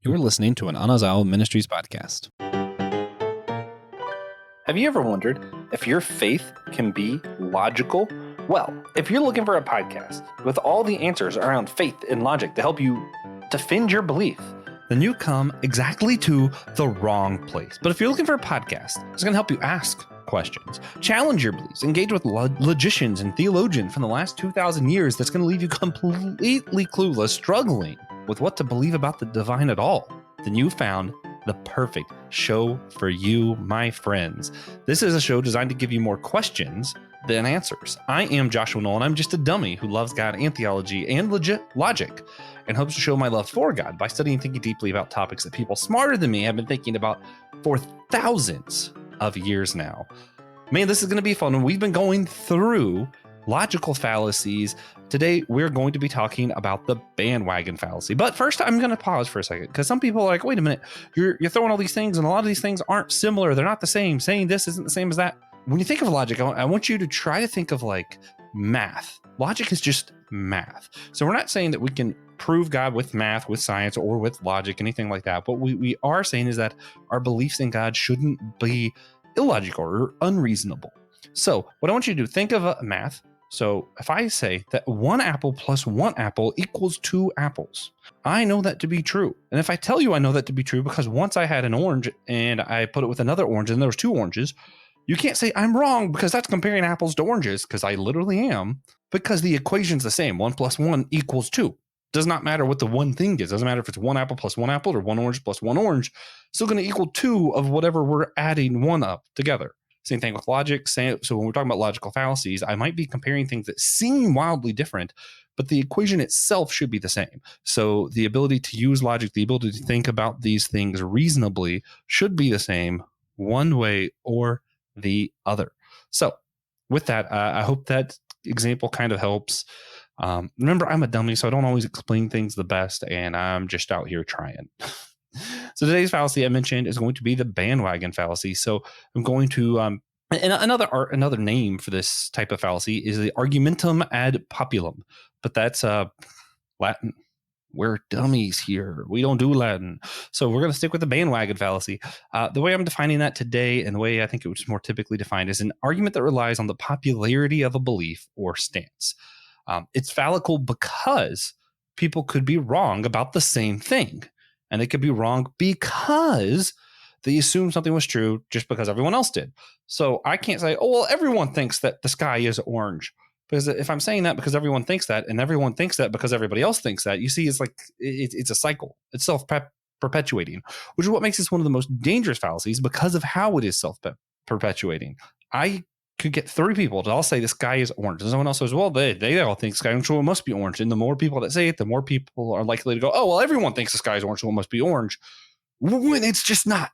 You're listening to an Anazao Ministries podcast. Have you ever wondered if your faith can be logical? Well, if you're looking for a podcast with all the answers around faith and logic to help you defend your belief, Then you come exactly to the wrong place. But if you're looking for a podcast that's going to help you ask questions, challenge your beliefs, engage with logicians and theologians from the last 2,000 years that's going to leave you completely clueless, struggling with what to believe about the divine at all, then you found the perfect show for you, my friends. This is a show designed to give you more questions than answers. I am Joshua Noel, and I'm just a dummy who loves God and theology and legit logic, and hopes to show my love for God by studying and thinking deeply about topics that people smarter than me have been thinking about for thousands of years now. Man, this is going to be fun. And we've been going through logical fallacies. Today, we're going to be talking about the bandwagon fallacy. But first, I'm going to pause for a second, because some people are like, wait a minute, you're throwing all these things, and a lot of these things aren't similar. They're not the same. Saying this isn't the same as that. When you think of logic, I want you to try to think of like math. Logic is just math. So we're not saying that we can prove God with math, with science, or with logic, anything like that. What we are saying is that our beliefs in God shouldn't be illogical or unreasonable. So what I want you to do, think of math. So if I say that 1 apple plus 1 apple equals 2 apples, I know that to be true. And if I tell you I know that to be true because once I had an orange and I put it with another orange and there was 2 oranges, you can't say I'm wrong because that's comparing apples to oranges, because I literally am, because the equation's the same. 1 plus 1 equals 2. Does not matter what the one thing is. Doesn't matter if it's 1 apple plus 1 apple or 1 orange plus 1 orange. Still going to equal 2 of whatever we're adding 1 up together. Same thing with logic. So when we're talking about logical fallacies, I might be comparing things that seem wildly different, but the equation itself should be the same. So the ability to use logic, the ability to think about these things reasonably should be the same one way or the other. So with that, I hope that example kind of helps. Remember, I'm a dummy, so I don't always explain things the best, and I'm just out here trying. So today's fallacy I mentioned is going to be the bandwagon fallacy. So I'm going to, and another name for this type of fallacy is the argumentum ad populum, but that's Latin. We're dummies here. We don't do Latin. So we're going to stick with the bandwagon fallacy. The way I'm defining that today, and the way I think it was more typically defined, is an argument that relies on the popularity of a belief or stance. It's fallible because people could be wrong about the same thing. And they could be wrong because they assumed something was true just because everyone else did. So I can't say, oh, well, everyone thinks that the sky is orange. Because if I'm saying that because everyone thinks that, and everyone thinks that because everybody else thinks that, you see, it's like it's a cycle. It's self-perpetuating, which is what makes this one of the most dangerous fallacies because of how it is self-perpetuating. I could get 3 people to all say the sky is orange, and someone else says, well, they all think the sky is orange, so it must be orange. And the more people that say it, the more people are likely to go, oh, well, everyone thinks the sky is orange, so it must be orange, when it's just not.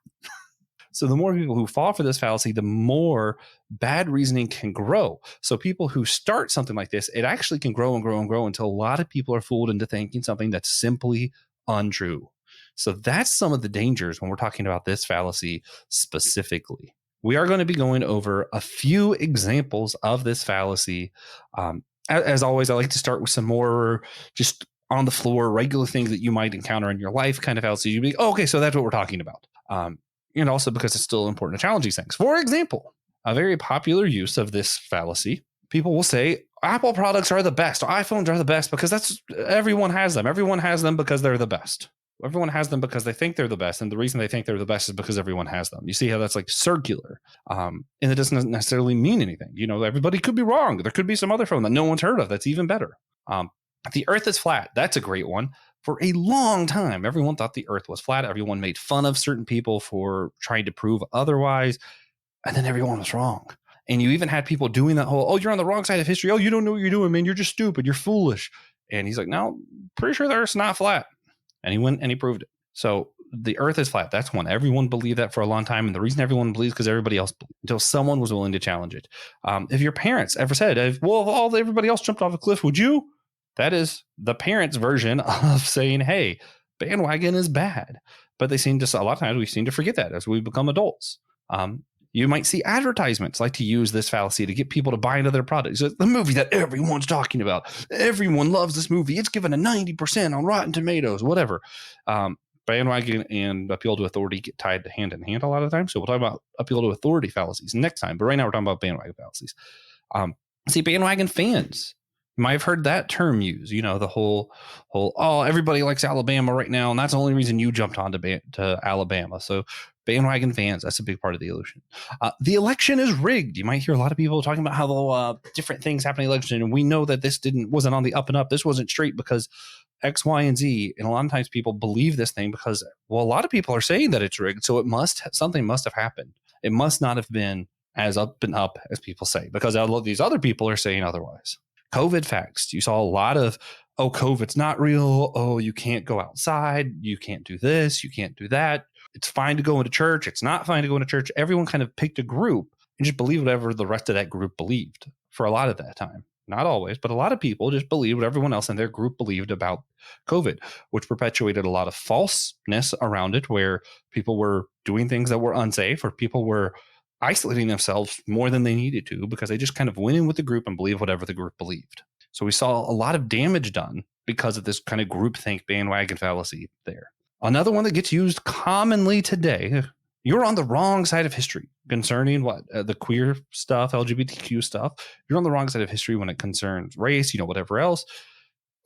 So the more people who fall for this fallacy, the more bad reasoning can grow. So people who start something like this, it actually can grow and grow and grow until a lot of people are fooled into thinking something that's simply untrue. So that's some of the dangers when we're talking about this fallacy specifically. We are going to be going over a few examples of this fallacy. As always, I like to start with some more just on the floor, regular things that you might encounter in your life kind of fallacy. You'd be, oh, okay, so that's what we're talking about. And also because it's still important to challenge these things. For example, a very popular use of this fallacy, people will say Apple products are the best. iPhones are the best because everyone has them. Everyone has them because they're the best. Everyone has them because they think they're the best. And the reason they think they're the best is because everyone has them. You see how that's like circular. And it doesn't necessarily mean anything. You know, everybody could be wrong. There could be some other phone that no one's heard of that's even better. The earth is flat. That's a great one. For a long time, everyone thought the earth was flat. Everyone made fun of certain people for trying to prove otherwise. And then everyone was wrong. And you even had people doing that whole, oh, you're on the wrong side of history. Oh, you don't know what you're doing, man. You're just stupid. You're foolish. And he's like, no, pretty sure the earth's not flat. And he went and he proved it. So the earth is flat. That's one. Everyone believed that for a long time. And the reason everyone believes because everybody else believed until someone was willing to challenge it. If your parents ever said, well, if everybody else jumped off a cliff, would you? That is the parents' version of saying, hey, bandwagon is bad. But they seem to, a lot of times we seem to forget that as we become adults. You might see advertisements like to use this fallacy to get people to buy into their products. It's the movie that everyone's talking about. Everyone loves this movie. It's given a 90% on Rotten Tomatoes, whatever. bandwagon and appeal to authority get tied hand in hand a lot of times. So we'll talk about appeal to authority fallacies next time. But right now we're talking about bandwagon fallacies. See, bandwagon fans. You might have heard that term used, the whole, everybody likes Alabama right now. And that's the only reason you jumped on to Alabama. So bandwagon fans, that's a big part of the illusion. The election is rigged. You might hear a lot of people talking about how different things happen in the election. And we know that this wasn't on the up and up. This wasn't straight because X, Y, and Z. And a lot of times people believe this thing because, a lot of people are saying that it's rigged. So something must have happened. It must not have been as up and up as people say, because all of these other people are saying otherwise. COVID facts. You saw a lot of, COVID's not real. Oh, you can't go outside. You can't do this. You can't do that. It's fine to go into church. It's not fine to go into church. Everyone kind of picked a group and just believed whatever the rest of that group believed for a lot of that time. Not always, but a lot of people just believed what everyone else in their group believed about COVID, which perpetuated a lot of falseness around it, where people were doing things that were unsafe, or people were isolating themselves more than they needed to because they just kind of went in with the group and believed whatever the group believed. So we saw a lot of damage done because of this kind of groupthink bandwagon fallacy there. Another one that gets used commonly today, you're on the wrong side of history concerning the queer stuff, LGBTQ stuff. You're on the wrong side of history when it concerns race, whatever else.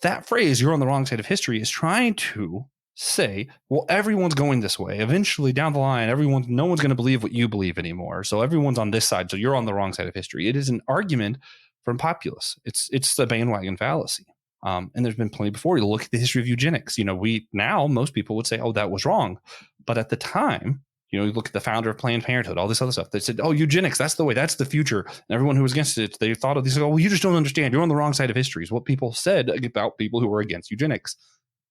That phrase, you're on the wrong side of history, is trying to say, well, everyone's going this way. Eventually down the line, no one's going to believe what you believe anymore. So everyone's on this side. So you're on the wrong side of history. It is an argument from populace. It's the bandwagon fallacy. And there's been plenty before. You look at the history of eugenics. Most people would say, oh, that was wrong. But at the time, you look at the founder of Planned Parenthood, all this other stuff. They said, oh, eugenics, that's the way, that's the future. And everyone who was against it, they thought of these, well, you just don't understand. You're on the wrong side of history is what people said about people who were against eugenics.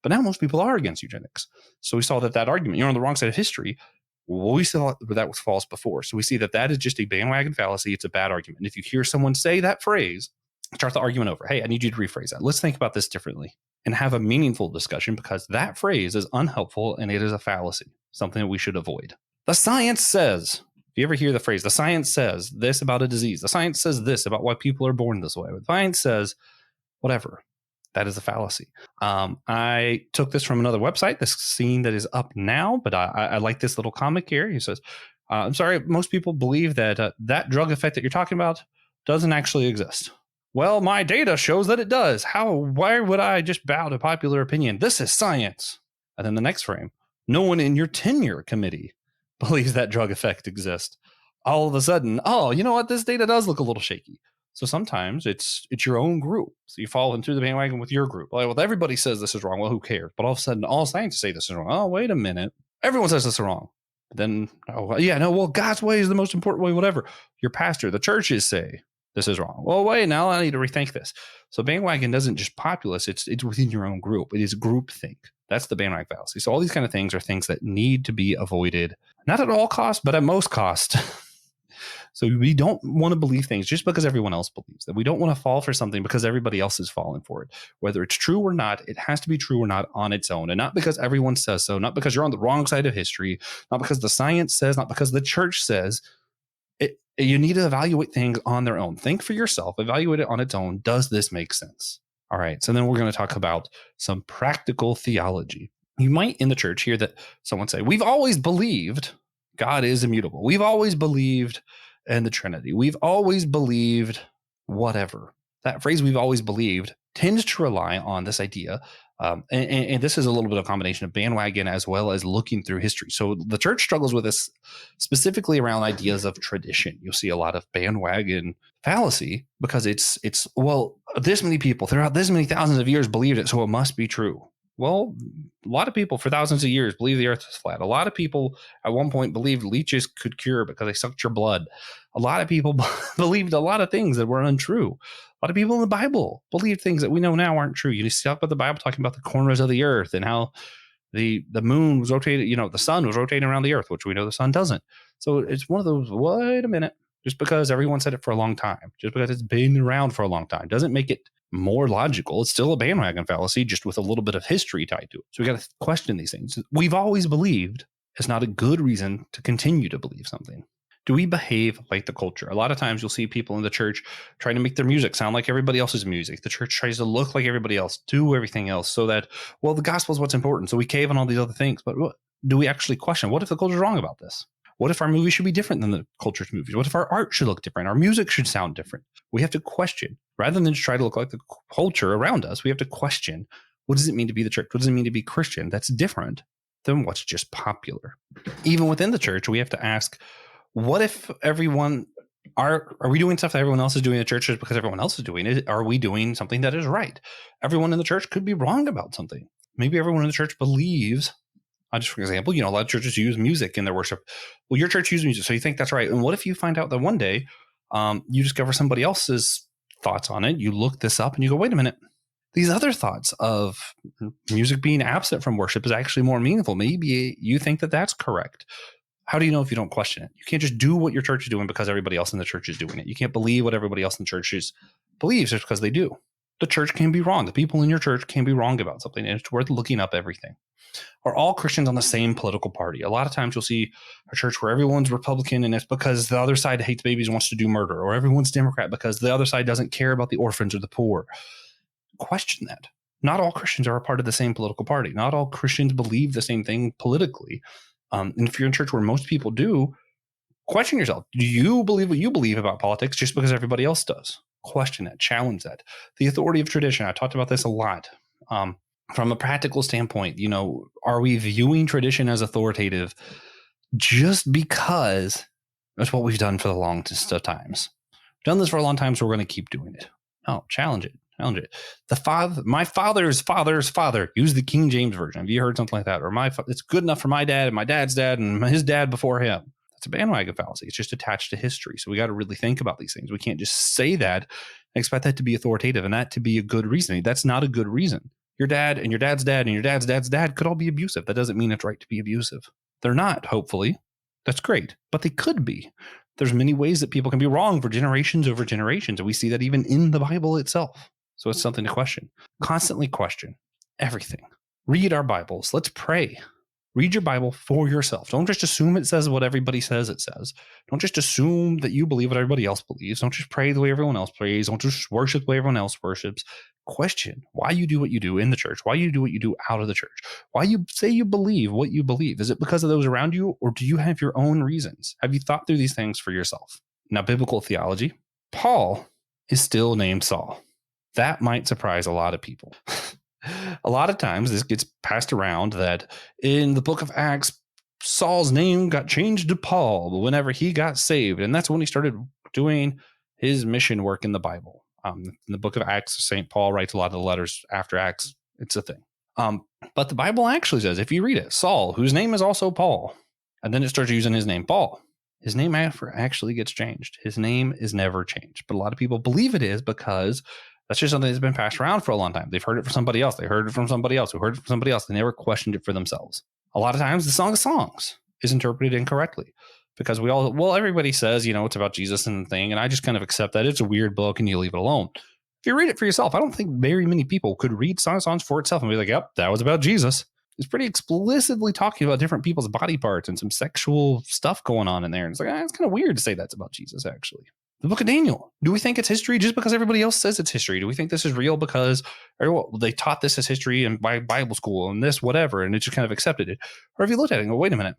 But now most people are against eugenics. So we saw that argument, you're on the wrong side of history. Well, we saw that was false before. So we see that is just a bandwagon fallacy. It's a bad argument. And if you hear someone say that phrase, start the argument over. Hey, I need you to rephrase that. Let's think about this differently and have a meaningful discussion, because that phrase is unhelpful and it is a fallacy, something that we should avoid. The science says, if you ever hear the phrase, the science says this about a disease, the science says this about why people are born this way, the science says whatever. That is a fallacy. I took this from another website, this scene that is up now, but I like this little comic here. He says, I'm sorry, most people believe that that drug effect that you're talking about doesn't actually exist. Well, my data shows that it does. Why would I just bow to popular opinion? This is science. And then the next frame, no one in your tenure committee believes that drug effect exists. All of a sudden, oh, you know what? This data does look a little shaky. So sometimes it's your own group. So you fall into the bandwagon with your group. Like, well, everybody says this is wrong. Well, who cares? But all of a sudden, all scientists say this is wrong. Oh, wait a minute. Everyone says this is wrong. But then, God's way is the most important way, whatever. Your pastor, the churches say this is wrong. Well, wait, now I need to rethink this. So bandwagon doesn't just populace. It's within your own group. It is groupthink. That's the bandwagon fallacy. So all these kind of things are things that need to be avoided. Not at all cost, but at most cost. So we don't want to believe things just because everyone else believes that. We don't want to fall for something because everybody else is falling for it. Whether it's true or not, it has to be true or not on its own. And not because everyone says so, not because you're on the wrong side of history, not because the science says, not because the church says. You need to evaluate things on their own. Think for yourself, evaluate it on its own. Does this make sense? All right. So then we're going to talk about some practical theology. You might in the church hear that someone say, we've always believed God is immutable. We've always believed in the Trinity. We've always believed whatever. That phrase, we've always believed, tends to rely on this idea. And this is a little bit of a combination of bandwagon as well as looking through history. So the church struggles with this specifically around ideas of tradition. You'll see a lot of bandwagon fallacy because it's this many people throughout this many thousands of years believed it, so it must be true. Well, a lot of people for thousands of years believed the earth was flat. A lot of people at one point believed leeches could cure because they sucked your blood. A lot of people believed a lot of things that were untrue. A lot of people in the Bible believed things that we know now aren't true. You see about the Bible talking about the corners of the earth and how the moon was rotating, the sun was rotating around the earth, which we know the sun doesn't. So it's one of those, wait a minute, just because everyone said it for a long time, just because it's been around for a long time, doesn't make it more logical. It's still a bandwagon fallacy, just with a little bit of history tied to it. So we got to question these things. We've always believed is not a good reason to continue to believe something. Do we behave like the culture? A lot of times you'll see people in the church trying to make their music sound like everybody else's music. The church tries to look like everybody else, do everything else so that, well, the gospel is what's important. So we cave on all these other things. But do we actually question, what if the culture's wrong about this? What if our movie should be different than the culture's movies? What if our art should look different? Our music should sound different. We have to question, rather than just try to look like the culture around us. We have to question, what does it mean to be the church? What does it mean to be Christian? That's different than what's just popular. Even within the church, we have to ask, what if everyone are we doing stuff that everyone else is doing in the church just because everyone else is doing it? Are we doing something that is right? Everyone in the church could be wrong about something. Maybe everyone in the church believes, just for example, a lot of churches use music in their worship. Well, your church uses music, so you think that's right. And what if you find out that one day you discover somebody else's thoughts on it? You look this up and you go, wait a minute. These other thoughts of music being absent from worship is actually more meaningful. Maybe you think that that's correct. How do you know if you don't question it? You can't just do what your church is doing because everybody else in the church is doing it. You can't believe what everybody else in the church believes just because they do. The church can be wrong. The people in your church can be wrong about something, and it's worth looking up everything. Are all Christians on the same political party? A lot of times you'll see a church where everyone's Republican and it's because the other side hates babies and wants to do murder, or everyone's Democrat because the other side doesn't care about the orphans or the poor. Question that. Not all Christians are a part of the same political party. Not all Christians believe the same thing politically. And if you're in church where most people do, question yourself. Do you believe what you believe about politics just because everybody else does? Question that. Challenge that. The authority of tradition. I talked about this a lot. From a practical standpoint, are we viewing tradition as authoritative just because that's what we've done for the longest of times? We've done this for a long time, so we're going to keep doing it. No, challenge it. Challenge it. My father's father's father. Use the King James version. Have you heard something like that? Or it's good enough for my dad and my dad's dad and his dad before him. That's a bandwagon fallacy. It's just attached to history. So we got to really think about these things. We can't just say that and expect that to be authoritative and that to be a good reason. That's not a good reason. Your dad and your dad's dad and your dad's dad's dad could all be abusive. That doesn't mean it's right to be abusive. They're not, hopefully. That's great. But they could be. There's many ways that people can be wrong for generations over generations. And we see that even in the Bible itself. So it's something to question. Constantly question everything. Read our Bibles. Let's pray. Read your Bible for yourself. Don't just assume it says what everybody says it says. Don't just assume that you believe what everybody else believes. Don't just pray the way everyone else prays. Don't just worship the way everyone else worships. Question why you do what you do in the church, why you do what you do out of the church, why you say you believe what you believe. Is it because of those around you, or do you have your own reasons? Have you thought through these things for yourself? Now, biblical theology, Paul is still named Saul. That might surprise a lot of people. A lot of times this gets passed around that in the book of Acts, Saul's name got changed to Paul whenever he got saved. And that's when he started doing his mission work in the Bible. In the book of Acts, St. Paul writes a lot of the letters after Acts. It's a thing. But the Bible actually says, if you read it, Saul, whose name is also Paul, and then it starts using his name, Paul. His name actually gets changed. His name is never changed. But a lot of people believe it is because that's just something that's been passed around for a long time. They've heard it from somebody else. They heard it from somebody else who heard it from somebody else. They never questioned it for themselves. A lot of times the Song of Songs is interpreted incorrectly because everybody says, it's about Jesus and the thing. And I just kind of accept that it's a weird book and you leave it alone. If you read it for yourself, I don't think very many people could read Song of Songs for itself and be like, yep, that was about Jesus. It's pretty explicitly talking about different people's body parts and some sexual stuff going on in there. And it's like, it's kind of weird to say that's about Jesus, actually. The book of Daniel. Do we think it's history just because everybody else says it's history? Do we think this is real because they taught this as history and by Bible school and this, whatever, and it just kind of accepted it? Or have you looked at it and go, wait a minute,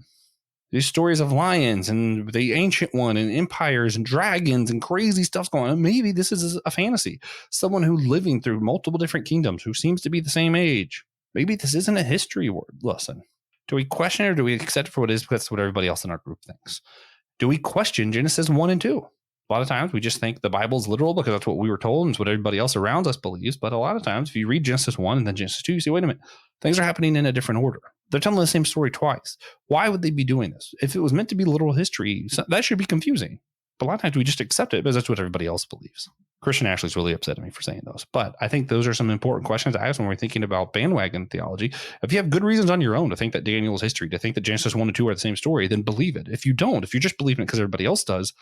these stories of lions and the ancient one and empires and dragons and crazy stuff's going on. Maybe this is a fantasy. Someone who's living through multiple different kingdoms who seems to be the same age. Maybe this isn't a history lesson. Do we question it or do we accept it for what it is because that's what everybody else in our group thinks? Do we question Genesis 1 and 2? A lot of times we just think the Bible's literal because that's what we were told and it's what everybody else around us believes. But a lot of times if you read Genesis 1 and then Genesis 2, you say, wait a minute, things are happening in a different order. They're telling the same story twice. Why would they be doing this? If it was meant to be literal history, that should be confusing. But a lot of times we just accept it because that's what everybody else believes. Christian Ashley's really upset at me for saying those. But I think those are some important questions to ask when we're thinking about bandwagon theology. If you have good reasons on your own to think that Daniel is history, to think that Genesis 1 and 2 are the same story, then believe it. If you don't, if you're just believing it because everybody else does,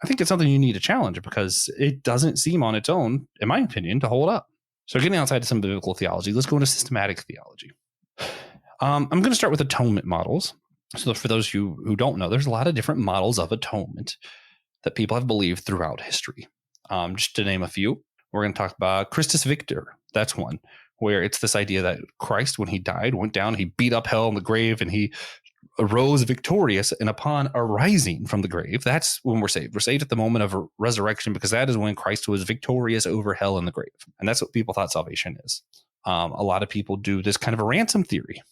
I think it's something you need to challenge because it doesn't seem on its own, in my opinion, to hold up. So getting outside of some biblical theology, let's go into systematic theology. I'm going to start with atonement models. So for those who don't know, there's a lot of different models of atonement that people have believed throughout history. Just to name a few, we're going to talk about Christus Victor. That's one where it's this idea that Christ, when he died, went down, he beat up hell in the grave, and he arose victorious. And upon arising from the grave, that's when we're saved. We're saved at the moment of resurrection, because that is when Christ was victorious over hell in the grave. And that's what people thought salvation is. A lot of people do this kind of a ransom theory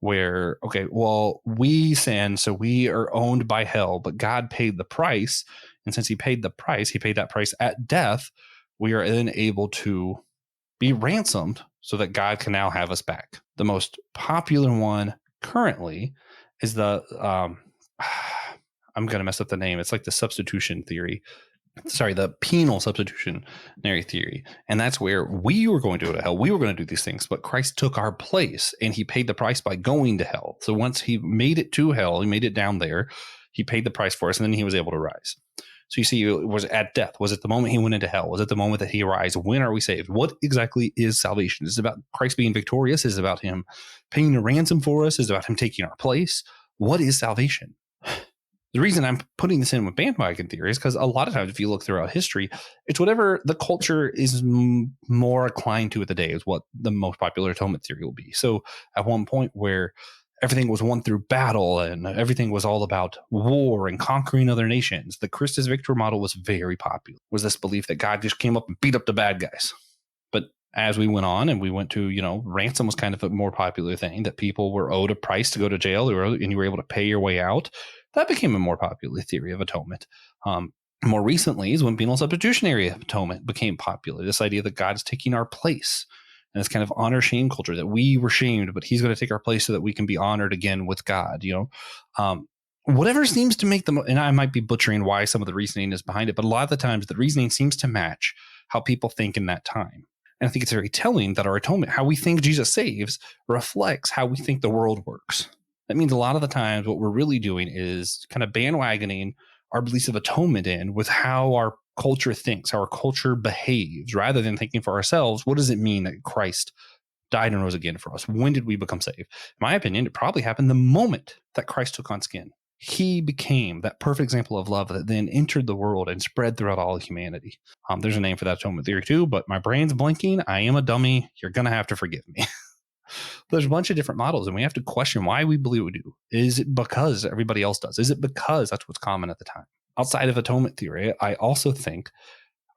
where, okay, well, we sin, so we are owned by hell, but God paid the price. And since he paid the price, he paid that price at death, we are then able to be ransomed so that God can now have us back. The most popular one currently is the, I'm going to mess up the name. It's like the substitution theory. Sorry, the penal substitutionary theory. And that's where we were going to go to hell. We were going to do these things, but Christ took our place and he paid the price by going to hell. So once he made it to hell, he made it down there, he paid the price for us, and then he was able to rise. So you see, it was at death. Was it the moment he went into hell? Was it the moment that he arose? When are we saved? What exactly is salvation? Is it about Christ being victorious? Is it about him paying a ransom for us? Is it about him taking our place? What is salvation? The reason I'm putting this in with bandwagon theory is because a lot of times, if you look throughout history, it's whatever the culture is more inclined to at the day is what the most popular atonement theory will be. So at one point where everything was won through battle and everything was all about war and conquering other nations, the Christus Victor model was very popular. It was this belief that God just came up and beat up the bad guys. But as we went on and we went to, ransom was kind of a more popular thing, that people were owed a price to go to jail and you were able to pay your way out. That became a more popular theory of atonement. More recently is when penal substitutionary atonement became popular. This idea that God's taking our place. And this kind of honor shame culture that we were shamed, but he's going to take our place so that we can be honored again with God. Whatever seems to make them, and I might be butchering why some of the reasoning is behind it, but a lot of the times the reasoning seems to match how people think in that time. And I think it's very telling that our atonement, how we think Jesus saves, reflects how we think the world works. That means a lot of the times what we're really doing is kind of bandwagoning our beliefs of atonement in with how our culture thinks, how our culture behaves, rather than thinking for ourselves, what does it mean that Christ died and rose again for us? When did we become saved? In my opinion, it probably happened the moment that Christ took on skin. He became that perfect example of love that then entered the world and spread throughout all of humanity. There's a name for that atonement theory too, but my brain's blinking. I am a dummy. You're going to have to forgive me. There's a bunch of different models, and we have to question why we believe we do. Is it because everybody else does? Is it because that's what's common at the time? Outside of atonement theory, I also think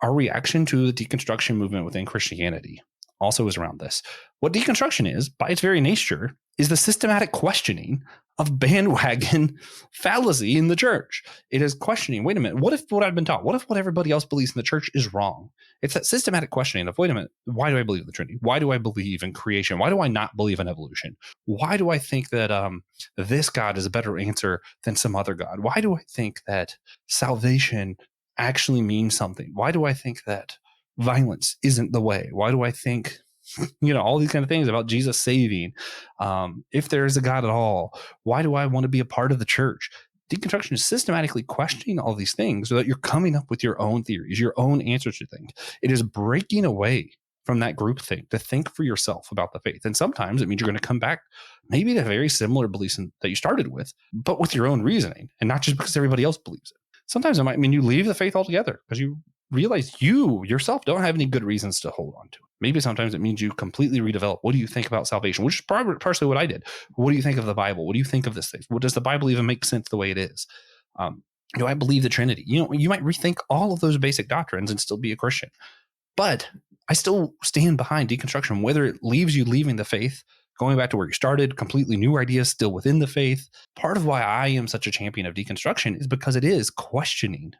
our reaction to the deconstruction movement within Christianity also is around this. What deconstruction is, by its very nature, is the systematic questioning of bandwagon fallacy in the church. It is questioning, wait a minute, what if what I've been taught? What if what everybody else believes in the church is wrong? It's that systematic questioning of, wait a minute, why do I believe in the Trinity? Why do I believe in creation? Why do I not believe in evolution? Why do I think that this God is a better answer than some other God? Why do I think that salvation actually means something? Why do I think that violence isn't the way? Why do I think all these kind of things about Jesus saving? If there is a God at all, why do I want to be a part of the church? Deconstruction is systematically questioning all these things so that you're coming up with your own theories, your own answers to things. It is breaking away from that groupthink to think for yourself about the faith. And sometimes it means you're going to come back maybe to very similar beliefs that you started with, but with your own reasoning and not just because everybody else believes it. Sometimes it might mean you leave the faith altogether because you realize you yourself don't have any good reasons to hold on to it. Maybe sometimes it means you completely redevelop. What do you think about salvation? Which is partially what I did. What do you think of the Bible? What do you think of this thing? What does the Bible even make sense the way it is? Do I believe the Trinity? You might rethink all of those basic doctrines and still be a Christian. But I still stand behind deconstruction, whether it leaves you leaving the faith, going back to where you started, completely new ideas still within the faith. Part of why I am such a champion of deconstruction is because it is questioning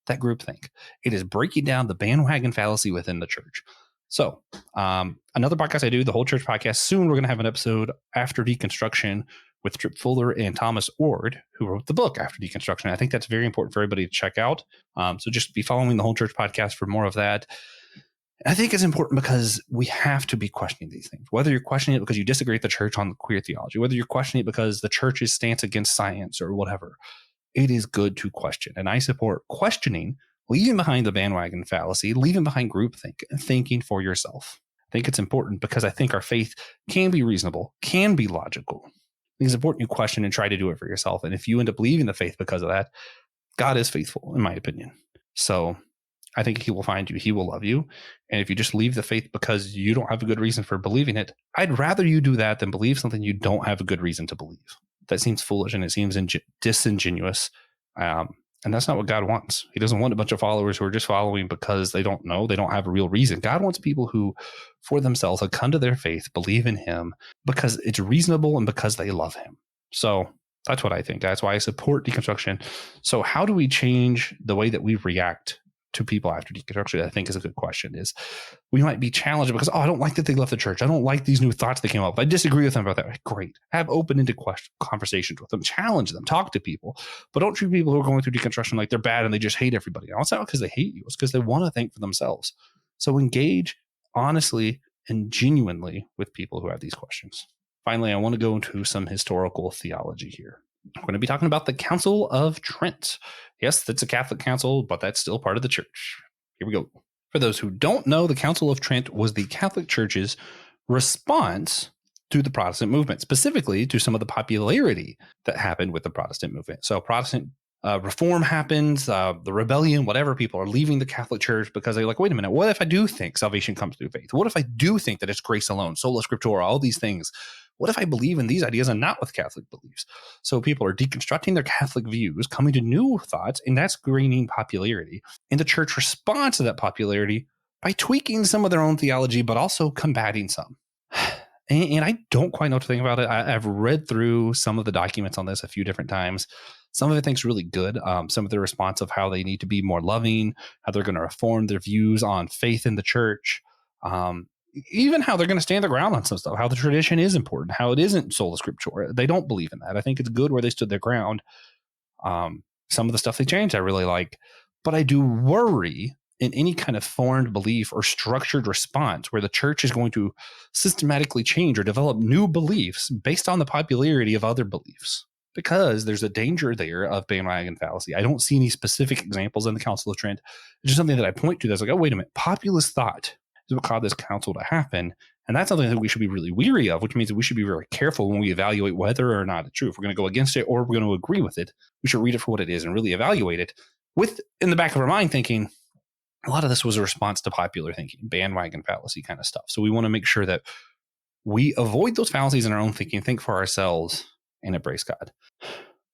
that groupthink. It is breaking down the bandwagon fallacy within the church. So another podcast I do, the Whole Church Podcast, soon we're going to have an episode after deconstruction with Tripp Fuller and Thomas Ord, who wrote the book After Deconstruction. I think that's very important for everybody to check out. So just be following the Whole Church Podcast for more of that. I think it's important because we have to be questioning these things, whether you're questioning it because you disagree with the church on queer theology, whether you're questioning it because the church's stance against science or whatever. It is good to question. And I support questioning, leaving behind the bandwagon fallacy, leaving behind groupthink, and thinking for yourself. I think it's important because I think our faith can be reasonable, can be logical, think it's important you question and try to do it for yourself. And if you end up leaving the faith because of that, God is faithful, in my opinion. So I think he will find you. He will love you. And if you just leave the faith because you don't have a good reason for believing it, I'd rather you do that than believe something you don't have a good reason to believe. That seems foolish and it seems disingenuous. And that's not what God wants. He doesn't want a bunch of followers who are just following because they don't know, they don't have a real reason. God wants people who, for themselves, have come to their faith, believe in him because it's reasonable and because they love him. So that's what I think. That's why I support deconstruction. So how do we change the way that we react to people after deconstruction? I think is a good question. Is we might be challenged because, I don't like that they left the church. I don't like these new thoughts that came up. I disagree with them about that. Great. Have open-ended conversations with them. Challenge them. Talk to people. But don't treat people who are going through deconstruction like they're bad and they just hate everybody. Now, it's not because they hate you. It's because they want to think for themselves. So engage honestly and genuinely with people who have these questions. Finally, I want to go into some historical theology here. I'm going to be talking about the Council of Trent. Yes, that's a Catholic council, but that's still part of the church. Here we go. For those who don't know, the Council of Trent was the Catholic Church's response to the Protestant movement, specifically to some of the popularity that happened with the Protestant movement. So Protestant reform happens, the rebellion, whatever, people are leaving the Catholic Church because they're like, wait a minute, what if I do think salvation comes through faith? What if I do think that it's grace alone, sola scriptura, all these things? What if I believe in these ideas and not with Catholic beliefs? So people are deconstructing their Catholic views, coming to new thoughts, and that's gaining popularity. And the church responds to that popularity by tweaking some of their own theology, but also combating some. And I don't quite know what to think about it. I've read through some of the documents on this a few different times. Some of it I think is really good. Some of the response of how they need to be more loving, how they're going to reform their views on faith in the church. Even how they're going to stand their ground on some stuff, how the tradition is important, how it isn't sola scriptura. They don't believe in that. I think it's good where they stood their ground. Some of the stuff they changed, I really like, but I do worry in any kind of foreign belief or structured response where the church is going to systematically change or develop new beliefs based on the popularity of other beliefs, because there's a danger there of bandwagon fallacy. I don't see any specific examples in the Council of Trent. It's just something that I point to that's like, oh, wait a minute, populist thought is what caused this council to happen. And that's something that we should be really weary of, which means that we should be very careful when we evaluate whether or not it's true. If we're going to go against it or we're going to agree with it, we should read it for what it is and really evaluate it with in the back of our mind thinking, a lot of this was a response to popular thinking, bandwagon fallacy kind of stuff. So we want to make sure that we avoid those fallacies in our own thinking, think for ourselves, and embrace God.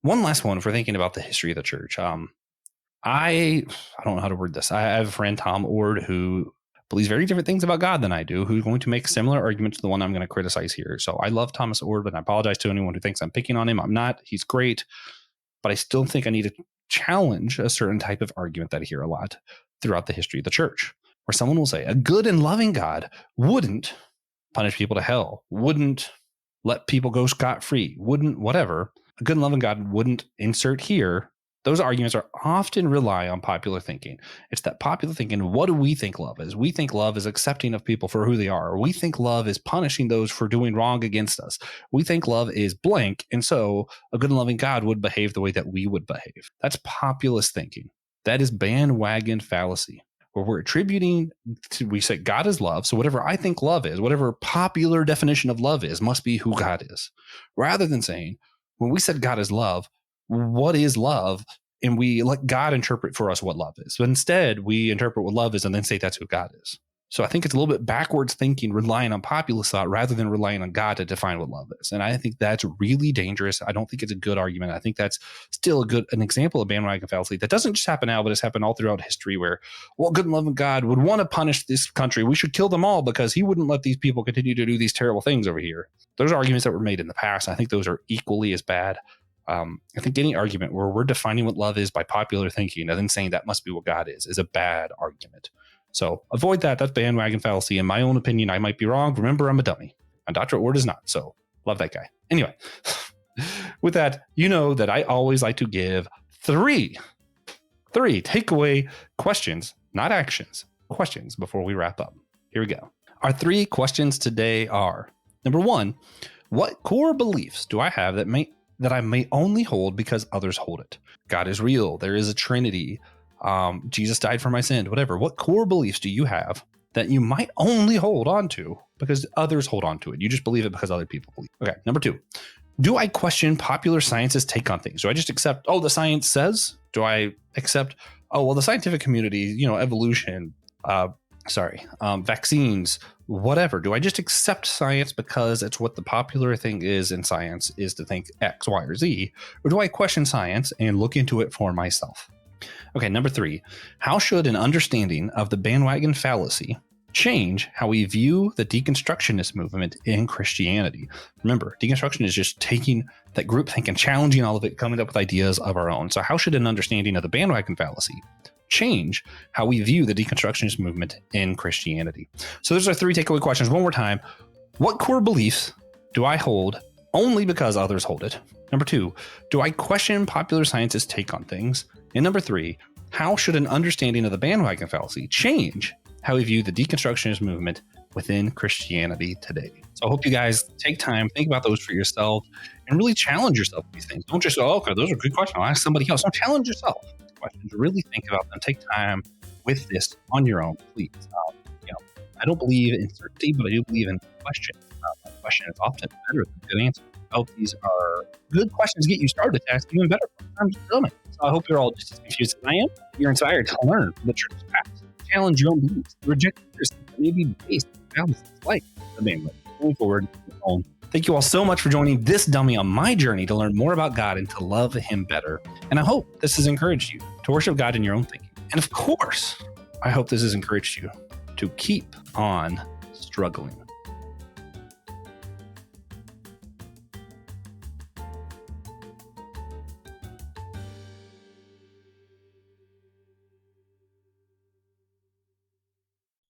One last one, if we're thinking about the history of the church. I don't know how to word this. I have a friend, Tom Ord, who believes very different things about God than I do, who's going to make similar arguments to the one I'm going to criticize here. So I love Thomas Ord, but I apologize to anyone who thinks I'm picking on him. I'm not. He's great, but I still think I need to challenge a certain type of argument that I hear a lot throughout the history of the church, where someone will say a good and loving God wouldn't punish people to hell, wouldn't let people go scot-free, wouldn't whatever. A good and loving God wouldn't insert here. Those arguments are often rely on popular thinking. It's that popular thinking. What do we think love is? We think love is accepting of people for who they are. We think love is punishing those for doing wrong against us. We think love is blank. And so a good and loving God would behave the way that we would behave. That's populist thinking. That is bandwagon fallacy, where we're attributing to, we say God is love. So whatever I think love is, whatever popular definition of love is, must be who God is. Rather than saying, when we said God is love, what is love? And we let God interpret for us what love is. But instead, we interpret what love is and then say that's who God is. So I think it's a little bit backwards thinking, relying on populist thought rather than relying on God to define what love is. And I think that's really dangerous. I don't think it's a good argument. I think that's still an example of bandwagon fallacy that doesn't just happen now, but it's happened all throughout history where, well, good and loving God would want to punish this country. We should kill them all because he wouldn't let these people continue to do these terrible things over here. Those are arguments that were made in the past. I think those are equally as bad. I think any argument where we're defining what love is by popular thinking and then saying that must be what God is a bad argument. So avoid that. That's bandwagon fallacy. In my own opinion, I might be wrong. Remember, I'm a dummy. And Dr. Ord is not. So love that guy. Anyway, with that, you know that I always like to give three takeaway questions, not actions, questions before we wrap up. Here we go. Our three questions today are, number one, what core beliefs do I have that I may only hold because others hold it? God is real. There is a Trinity. Jesus died for my sin, whatever. What core beliefs do you have that you might only hold on to because others hold on to it? You just believe it because other people believe. Okay. Number two, Do I question popular science's take on things? Do I just accept, oh, the science says? Do I accept, oh, well, the scientific community, evolution, vaccines, whatever? Do I just accept science because it's what the popular thing is in science is to think X, Y, or Z? Or do I question science and look into it for myself? Okay, number 3, how should an understanding of the bandwagon fallacy change how we view the deconstructionist movement in Christianity? Remember, deconstruction is just taking that groupthink and challenging all of it, coming up with ideas of our own. So how should an understanding of the bandwagon fallacy change how we view the deconstructionist movement in Christianity? So those are 3 takeaway questions. One more time. What core beliefs do I hold only because others hold it? Number 2, do I question popular science's take on things? And number 3, how should an understanding of the bandwagon fallacy change how we view the deconstructionist movement within Christianity today? So I hope you guys take time, think about those for yourself, and really challenge yourself with these things. Don't just go, oh, okay, those are good questions, I'll ask somebody else. Don't challenge yourself with these questions. Really think about them. Take time with this on your own, please. I don't believe in certainty, but I do believe in question. Question is often better than a good answer. I hope these are good questions to get you started to ask even better. I'm just filming. So I hope you're all just as confused as I am. You're inspired to learn from the church's past, challenge your own beliefs, reject yourself, maybe based on fallacies like the bandwagon. Going forward, thank you all so much for joining this dummy on my journey to learn more about God and to love Him better. And I hope this has encouraged you to worship God in your own thinking. And of course, I hope this has encouraged you to keep on struggling.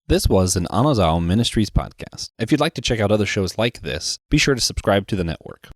This was an Anazao Ministries podcast. If you'd like to check out other shows like this, be sure to subscribe to the network.